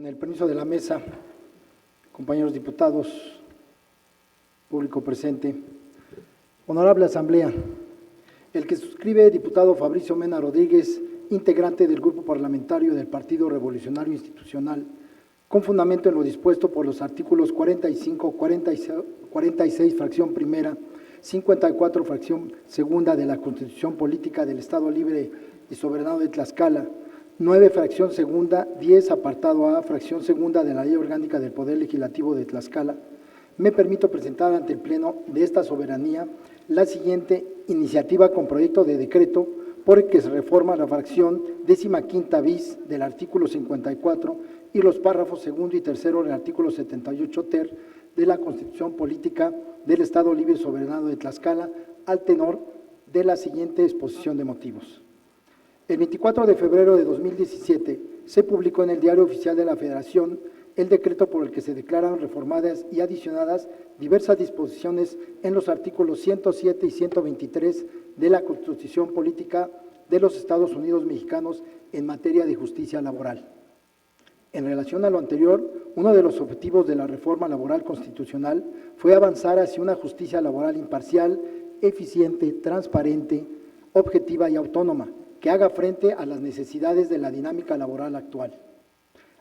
Con el permiso de la mesa, compañeros diputados, público presente, honorable asamblea, el que suscribe diputado Fabricio Mena Rodríguez, integrante del Grupo Parlamentario del Partido Revolucionario Institucional, con fundamento en lo dispuesto por los artículos 45, 46, fracción primera, 54, fracción segunda de la Constitución Política del Estado Libre y Soberano de Tlaxcala, 9, fracción segunda, 10, apartado A, fracción segunda de la Ley Orgánica del Poder Legislativo de Tlaxcala, me permito presentar ante el Pleno de esta soberanía la siguiente iniciativa con proyecto de decreto por el que se reforma la fracción 15ª bis del artículo 54 y los párrafos segundo y tercero del artículo 78 ter de la Constitución Política del Estado Libre y Soberano de Tlaxcala al tenor de la siguiente exposición de motivos. El 24 de febrero de 2017 se publicó en el Diario Oficial de la Federación el decreto por el que se declaran reformadas y adicionadas diversas disposiciones en los artículos 107 y 123 de la Constitución Política de los Estados Unidos Mexicanos en materia de justicia laboral. En relación a lo anterior, uno de los objetivos de la reforma laboral constitucional fue avanzar hacia una justicia laboral imparcial, eficiente, transparente, objetiva y autónoma, que haga frente a las necesidades de la dinámica laboral actual.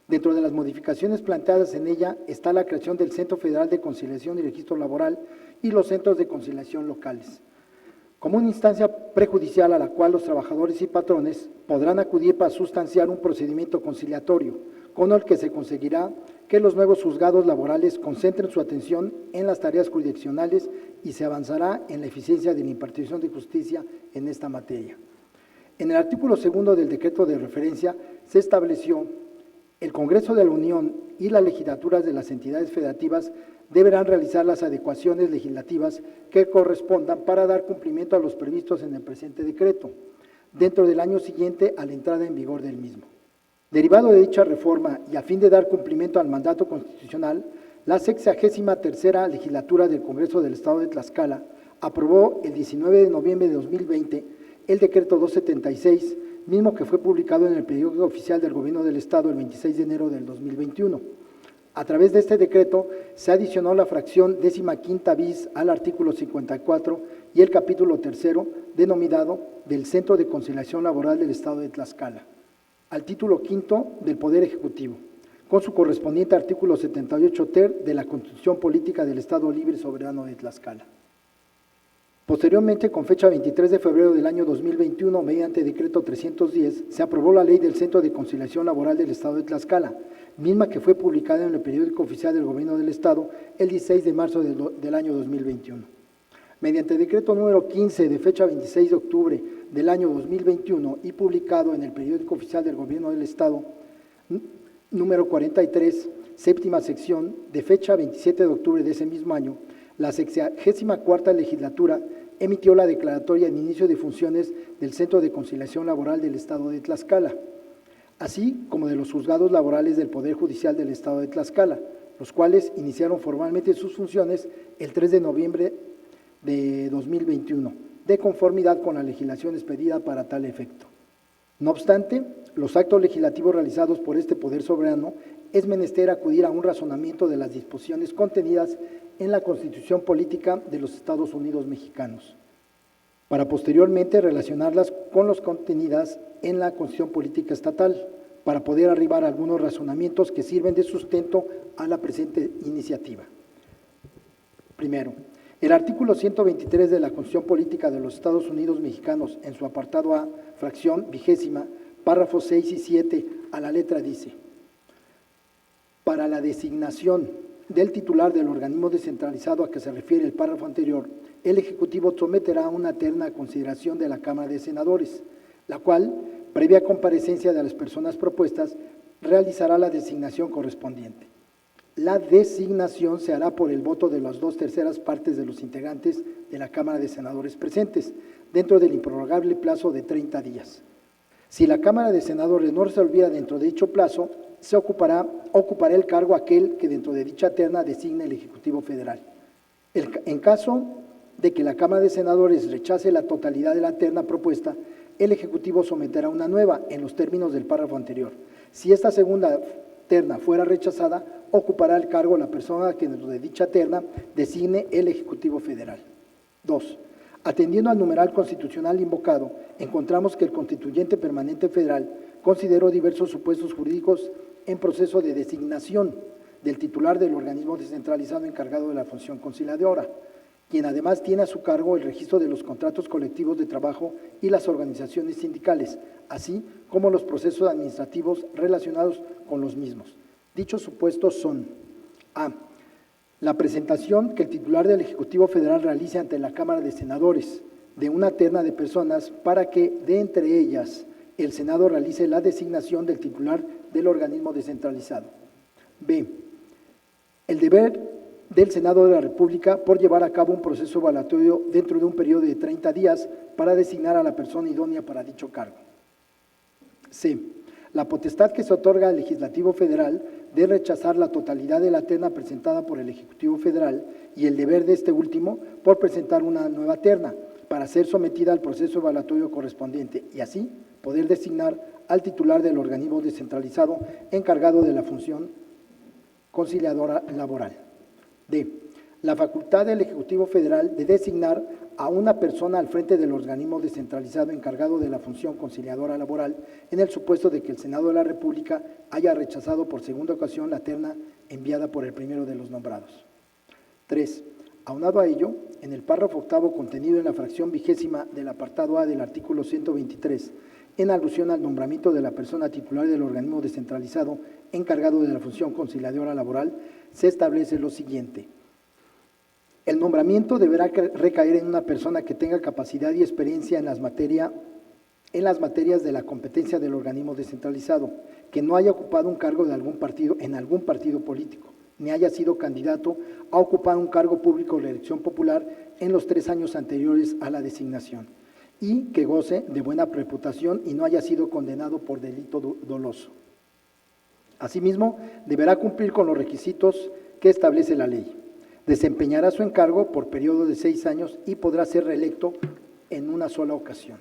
Dentro de las modificaciones planteadas en ella está la creación del Centro Federal de Conciliación y Registro Laboral y los centros de conciliación locales, como una instancia prejudicial a la cual los trabajadores y patrones podrán acudir para sustanciar un procedimiento conciliatorio, con el que se conseguirá que los nuevos juzgados laborales concentren su atención en las tareas jurisdiccionales y se avanzará en la eficiencia de la impartición de justicia en esta materia. En el artículo segundo del decreto de referencia se estableció el Congreso de la Unión y las legislaturas de las entidades federativas deberán realizar las adecuaciones legislativas que correspondan para dar cumplimiento a los previstos en el presente decreto, dentro del año siguiente a la entrada en vigor del mismo. Derivado de dicha reforma y a fin de dar cumplimiento al mandato constitucional, la 63ª legislatura del Congreso del Estado de Tlaxcala aprobó el 19 de noviembre de 2020 el decreto 276, mismo que fue publicado en el periódico oficial del Gobierno del Estado el 26 de enero del 2021. A través de este decreto se adicionó la fracción 15ª bis al artículo 54 y el capítulo tercero, denominado del Centro de Conciliación Laboral del Estado de Tlaxcala, al título quinto del Poder Ejecutivo, con su correspondiente artículo 78 ter de la Constitución Política del Estado Libre y Soberano de Tlaxcala. Posteriormente, con fecha 23 de febrero del año 2021, mediante decreto 310, se aprobó la Ley del Centro de Conciliación Laboral del Estado de Tlaxcala, misma que fue publicada en el periódico oficial del Gobierno del Estado el 16 de marzo del año 2021. Mediante decreto número 15 de fecha 26 de octubre del año 2021 y publicado en el periódico oficial del Gobierno del Estado, número 43, séptima sección, de fecha 27 de octubre de ese mismo año, la 64ª legislatura emitió la declaratoria de inicio de funciones del Centro de Conciliación Laboral del Estado de Tlaxcala, así como de los juzgados laborales del Poder Judicial del Estado de Tlaxcala, los cuales iniciaron formalmente sus funciones el 3 de noviembre de 2021, de conformidad con la legislación expedida para tal efecto. No obstante, los actos legislativos realizados por este Poder Soberano es menester acudir a un razonamiento de las disposiciones contenidas en la Constitución Política de los Estados Unidos Mexicanos, para posteriormente relacionarlas con las contenidas en la Constitución Política Estatal, para poder arribar a algunos razonamientos que sirven de sustento a la presente iniciativa. Primero, el artículo 123 de la Constitución Política de los Estados Unidos Mexicanos, en su apartado A, fracción 20ª, párrafos 6 y 7, a la letra dice: para la designación del titular del organismo descentralizado a que se refiere el párrafo anterior, el Ejecutivo someterá una terna a consideración de la Cámara de Senadores, la cual, previa comparecencia de las personas propuestas, realizará la designación correspondiente. La designación se hará por el voto de las 2/3 partes de los integrantes de la Cámara de Senadores presentes, dentro del improrrogable plazo de 30 días. Si la Cámara de Senadores no resolviera dentro de dicho plazo, se ocupará el cargo aquel que dentro de dicha terna designe el Ejecutivo Federal. En caso de que la Cámara de Senadores rechace la totalidad de la terna propuesta, el Ejecutivo someterá una nueva en los términos del párrafo anterior. Si esta segunda terna fuera rechazada, ocupará el cargo la persona que de dicha terna designe el Ejecutivo Federal. 2. Atendiendo al numeral constitucional invocado, encontramos que el Constituyente Permanente Federal consideró diversos supuestos jurídicos en proceso de designación del titular del organismo descentralizado encargado de la función conciliadora, quien además tiene a su cargo el registro de los contratos colectivos de trabajo y las organizaciones sindicales, así como los procesos administrativos relacionados con los mismos. Dichos supuestos son: a. La presentación que el titular del Ejecutivo Federal realice ante la Cámara de Senadores de una terna de personas para que, de entre ellas, el Senado realice la designación del titular del organismo descentralizado. B. El deber del Senado de la República por llevar a cabo un proceso evaluatorio dentro de un periodo de 30 días para designar a la persona idónea para dicho cargo. C. La potestad que se otorga al Legislativo Federal de rechazar la totalidad de la terna presentada por el Ejecutivo Federal y el deber de este último por presentar una nueva terna para ser sometida al proceso evaluatorio correspondiente y así poder designar al titular del organismo descentralizado encargado de la función conciliadora laboral. D. La facultad del Ejecutivo Federal de designar a una persona al frente del organismo descentralizado encargado de la función conciliadora laboral en el supuesto de que el Senado de la República haya rechazado por segunda ocasión la terna enviada por el primero de los nombrados. 3. Aunado a ello, en el párrafo octavo contenido en la fracción 20ª del apartado A del artículo 123, en alusión al nombramiento de la persona titular del organismo descentralizado encargado de la función conciliadora laboral, se establece lo siguiente: el nombramiento deberá recaer en una persona que tenga capacidad y experiencia en las materias de la competencia del organismo descentralizado, que no haya ocupado un cargo en algún partido político, ni haya sido candidato a ocupar un cargo público de elección popular en los 3 años anteriores a la designación, y que goce de buena reputación y no haya sido condenado por delito doloso. Asimismo, deberá cumplir con los requisitos que establece la ley. Desempeñará su encargo por periodo de 6 años y podrá ser reelecto en una sola ocasión.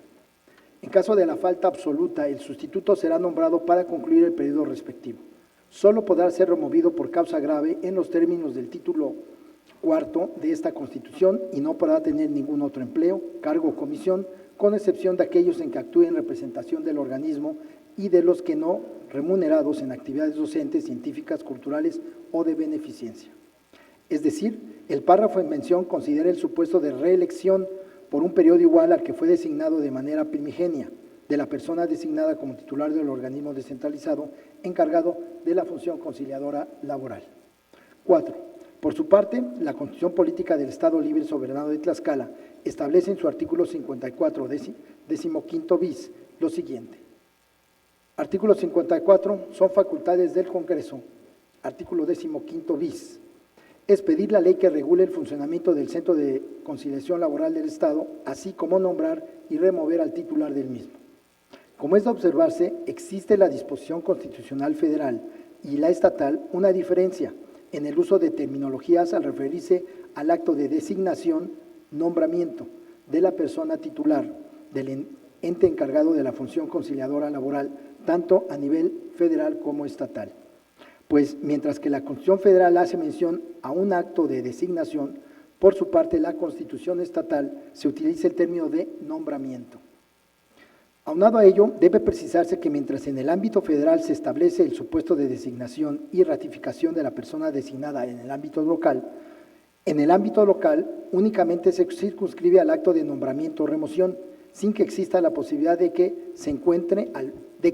En caso de la falta absoluta, el sustituto será nombrado para concluir el periodo respectivo. Solo podrá ser removido por causa grave en los términos del título cuarto de esta Constitución y no podrá tener ningún otro empleo, cargo o comisión, con excepción de aquellos en que actúe en representación del organismo y de los que no remunerados en actividades docentes, científicas, culturales o de beneficencia. Es decir, el párrafo en mención considera el supuesto de reelección por un periodo igual al que fue designado de manera primigenia de la persona designada como titular del organismo descentralizado encargado de la función conciliadora laboral. 4. Por su parte, la Constitución Política del Estado Libre y Soberano de Tlaxcala establece en su artículo 54, 15 bis, lo siguiente. Artículo 54, son facultades del Congreso. Artículo 15 bis. Expedir la ley que regule el funcionamiento del Centro de Conciliación Laboral del Estado, así como nombrar y remover al titular del mismo. Como es de observarse, existe la disposición constitucional federal y la estatal una diferencia en el uso de terminologías al referirse al acto de designación, nombramiento de la persona titular del ente encargado de la función conciliadora laboral, tanto a nivel federal como estatal. Pues mientras que la Constitución Federal hace mención a un acto de designación, por su parte la Constitución estatal se utiliza el término de nombramiento. Aunado a ello, debe precisarse que mientras en el ámbito federal se establece el supuesto de designación y ratificación de la persona designada en el ámbito local, en el ámbito local únicamente se circunscribe al acto de nombramiento o remoción, sin que exista la posibilidad de que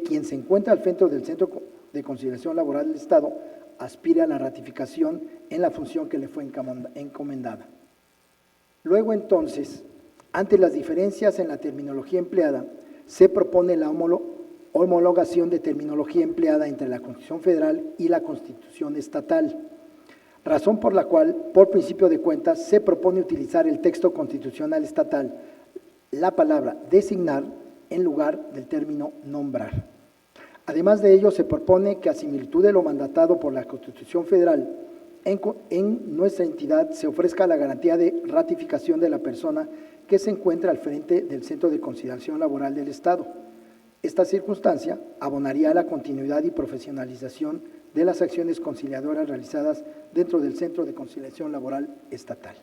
quien se encuentra al frente del Centro de Conciliación Laboral del Estado aspire a la ratificación en la función que le fue encomendada. Luego, entonces, ante las diferencias en la terminología empleada, se propone la homologación de terminología empleada entre la Constitución Federal y la Constitución Estatal, razón por la cual, por principio de cuentas, se propone utilizar el texto constitucional estatal, la palabra designar en lugar del término nombrar. Además de ello, se propone que a similitud de lo mandatado por la Constitución Federal, en nuestra entidad se ofrezca la garantía de ratificación de la persona que se encuentra al frente del Centro de Conciliación Laboral del Estado. Esta circunstancia abonaría a la continuidad y profesionalización de las acciones conciliadoras realizadas dentro del Centro de Conciliación Laboral Estatal.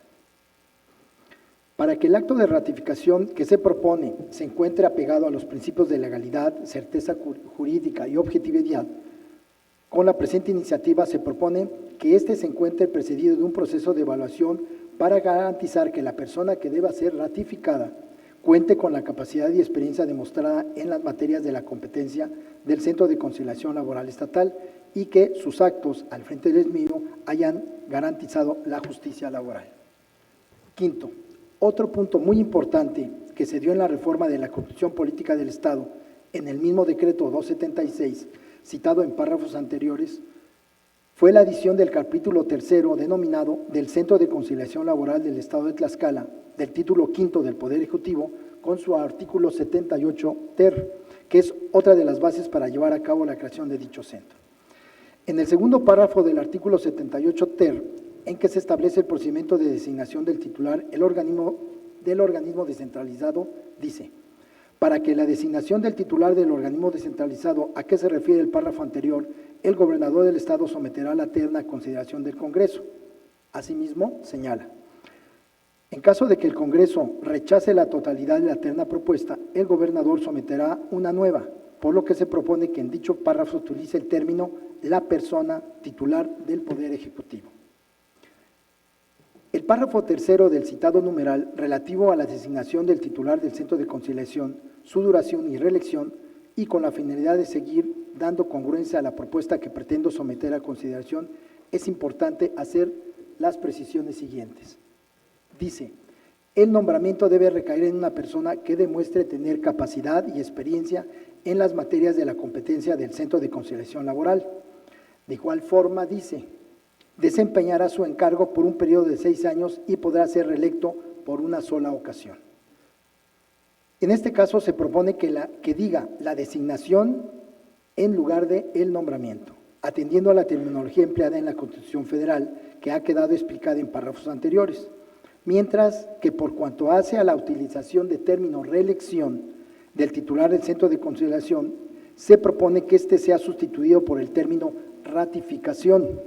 Para que el acto de ratificación que se propone se encuentre apegado a los principios de legalidad, certeza jurídica y objetividad, con la presente iniciativa se propone que éste se encuentre precedido de un proceso de evaluación para garantizar que la persona que deba ser ratificada cuente con la capacidad y experiencia demostrada en las materias de la competencia del Centro de Conciliación Laboral Estatal y que sus actos al frente del mismo hayan garantizado la justicia laboral. Quinto, otro punto muy importante que se dio en la reforma de la Constitución Política del Estado, en el mismo decreto 276, citado en párrafos anteriores, fue la adición del capítulo tercero denominado del Centro de Conciliación Laboral del Estado de Tlaxcala, del título quinto del Poder Ejecutivo, con su artículo 78 ter, que es otra de las bases para llevar a cabo la creación de dicho centro. En el segundo párrafo del artículo 78 ter, en que se establece el procedimiento de designación del titular del organismo descentralizado, dice: para que la designación del titular del organismo descentralizado a que se refiere el párrafo anterior, el gobernador del Estado someterá la terna a consideración del Congreso. Asimismo, señala: en caso de que el Congreso rechace la totalidad de la terna propuesta, el gobernador someterá una nueva, por lo que se propone que en dicho párrafo se utilice el término la persona titular del Poder Ejecutivo. El párrafo tercero del citado numeral, relativo a la designación del titular del Centro de Conciliación, su duración y reelección, y con la finalidad de seguir dando congruencia a la propuesta que pretendo someter a consideración, es importante hacer las precisiones siguientes. Dice: el nombramiento debe recaer en una persona que demuestre tener capacidad y experiencia en las materias de la competencia del Centro de Conciliación Laboral. De igual forma, dice: desempeñará su encargo por un periodo de 6 años y podrá ser reelecto por una sola ocasión. En este caso se propone que diga la designación en lugar de el nombramiento, atendiendo a la terminología empleada en la Constitución Federal, que ha quedado explicada en párrafos anteriores, mientras que por cuanto hace a la utilización de término reelección del titular del Centro de Conciliación, se propone que éste sea sustituido por el término ratificación,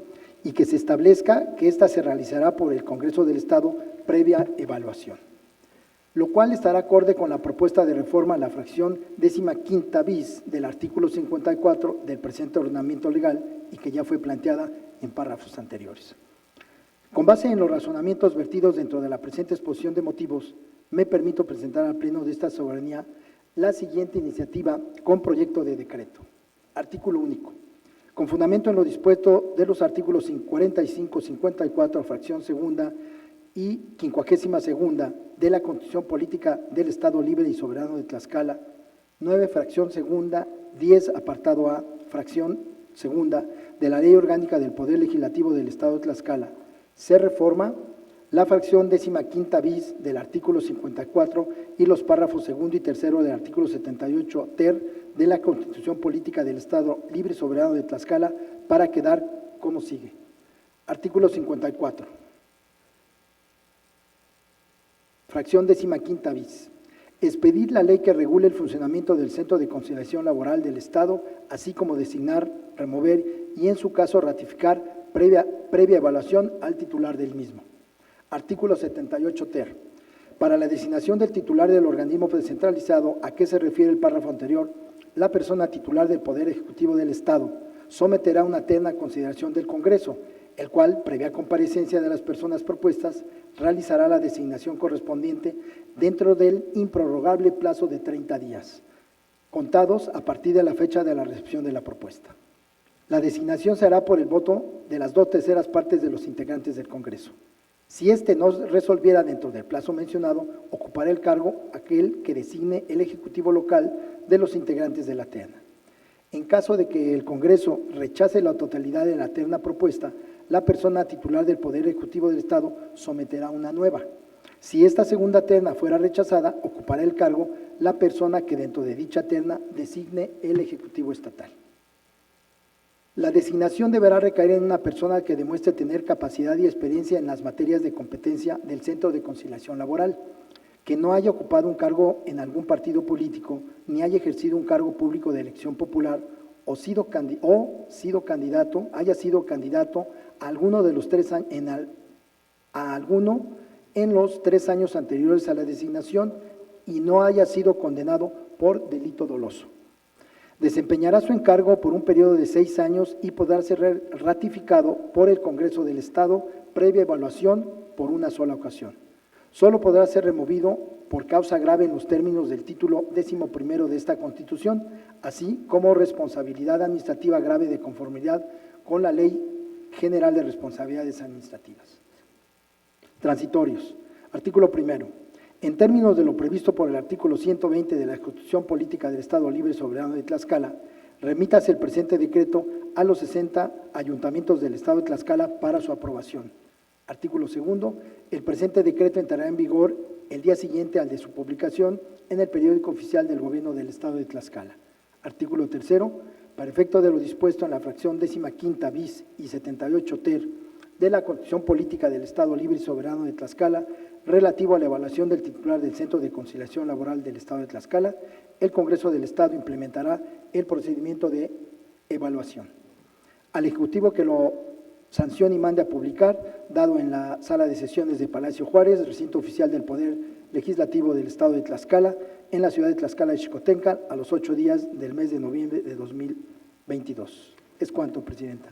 y que se establezca que ésta se realizará por el Congreso del Estado previa evaluación, lo cual estará acorde con la propuesta de reforma a la fracción 15ª bis del artículo 54 del presente ordenamiento legal y que ya fue planteada en párrafos anteriores. Con base en los razonamientos vertidos dentro de la presente exposición de motivos, me permito presentar al Pleno de esta soberanía la siguiente iniciativa con proyecto de decreto. Artículo único. Con fundamento en lo dispuesto de los artículos 45, 54, fracción segunda y 52ª de la Constitución Política del Estado Libre y Soberano de Tlaxcala, 9, fracción segunda, 10, apartado A, fracción segunda de la Ley Orgánica del Poder Legislativo del Estado de Tlaxcala, se reforma la fracción 15ª bis del artículo 54 y los párrafos segundo y tercero del artículo 78 ter de la Constitución Política del Estado Libre y Soberano de Tlaxcala para quedar como sigue. Artículo 54. Fracción 15ª bis. Expedir la ley que regule el funcionamiento del Centro de Conciliación Laboral del Estado, así como designar, remover y en su caso ratificar previa evaluación al titular del mismo. Artículo 78 ter. Para la designación del titular del organismo descentralizado a que se refiere el párrafo anterior, la persona titular del Poder Ejecutivo del Estado someterá una terna a consideración del Congreso, el cual, previa comparecencia de las personas propuestas, realizará la designación correspondiente dentro del improrrogable plazo de 30 días, contados a partir de la fecha de la recepción de la propuesta. La designación se hará por el voto de las 2/3 partes de los integrantes del Congreso. Si éste no resolviera dentro del plazo mencionado, ocupará el cargo aquel que designe el Ejecutivo local de los integrantes de la terna. En caso de que el Congreso rechace la totalidad de la terna propuesta, la persona titular del Poder Ejecutivo del Estado someterá una nueva. Si esta segunda terna fuera rechazada, ocupará el cargo la persona que dentro de dicha terna designe el Ejecutivo estatal. La designación deberá recaer en una persona que demuestre tener capacidad y experiencia en las materias de competencia del Centro de Conciliación Laboral, que no haya ocupado un cargo en algún partido político, ni haya ejercido un cargo público de elección popular haya sido candidato a alguno de los 3 años, a alguno en los 3 años anteriores a la designación y no haya sido condenado por delito doloso. Desempeñará su encargo por un periodo de 6 años y podrá ser ratificado por el Congreso del Estado previa evaluación por una sola ocasión. Solo podrá ser removido por causa grave en los términos del título 11º de esta Constitución, así como responsabilidad administrativa grave de conformidad con la Ley General de Responsabilidades Administrativas. Transitorios. Artículo 1. En términos de lo previsto por el artículo 120 de la Constitución Política del Estado Libre y Soberano de Tlaxcala, remítase el presente decreto a los 60 ayuntamientos del Estado de Tlaxcala para su aprobación. Artículo 2. El presente decreto entrará en vigor el día siguiente al de su publicación en el periódico oficial del Gobierno del Estado de Tlaxcala. Artículo 3. Para efecto de lo dispuesto en la fracción 15ª bis y 78 ter de la Constitución Política del Estado Libre y Soberano de Tlaxcala, relativo a la evaluación del titular del Centro de Conciliación Laboral del Estado de Tlaxcala, el Congreso del Estado implementará el procedimiento de evaluación. Al Ejecutivo que lo sancione y mande a publicar, dado en la Sala de Sesiones de Palacio Juárez, recinto oficial del Poder Legislativo del Estado de Tlaxcala, en la ciudad de Tlaxcala de Xicotenca, a los 8 días del mes de noviembre de 2022. Es cuanto, Presidenta.